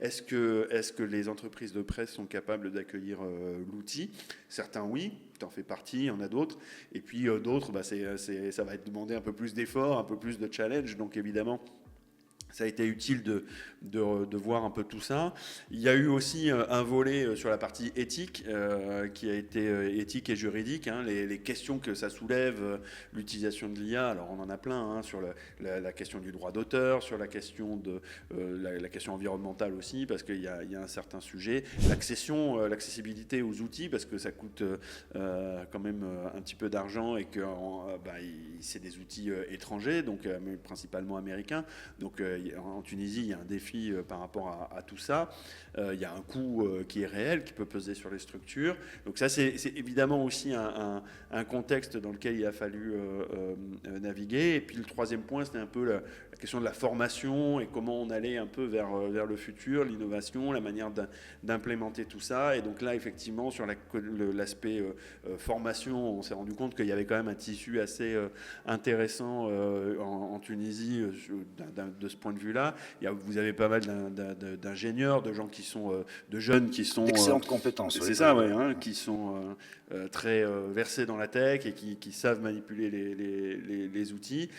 est-ce que les entreprises de presse sont capables d'accueillir l'outil? Certains oui, tu en fais partie, il y en a d'autres. Et puis d'autres, bah, ça va demander un peu plus d'efforts, un peu plus de challenge. Donc évidemment, ça a été utile de voir un peu tout ça. Il y a eu aussi un volet sur la partie éthique, qui a été éthique et juridique, hein, les questions que ça soulève, l'utilisation de l'IA. Alors on en a plein, hein, sur la question du droit d'auteur, sur la question la question environnementale aussi, parce qu'il y a un certain sujet. L'accessibilité aux outils, parce que ça coûte quand même un petit peu d'argent et que bah, c'est des outils étrangers, donc principalement américains. Donc en Tunisie, il y a un défi par rapport à tout ça. Il y a un coût qui est réel, qui peut peser sur les structures. Donc ça, c'est évidemment aussi un contexte dans lequel il a fallu naviguer. Et puis le troisième point, c'était un peu la question de la formation et comment on allait un peu vers le futur, l'innovation, la manière d'implémenter tout ça. Et donc là, effectivement, sur l'aspect formation, on s'est rendu compte qu'il y avait quand même un tissu assez intéressant en Tunisie de ce point de vue-là. Vous avez pas mal d'ingénieurs, de gens qui sont, de jeunes qui sont... Excellentes compétences. C'est ça, ouais, hein, qui sont très versés dans la tech et qui savent manipuler les outils.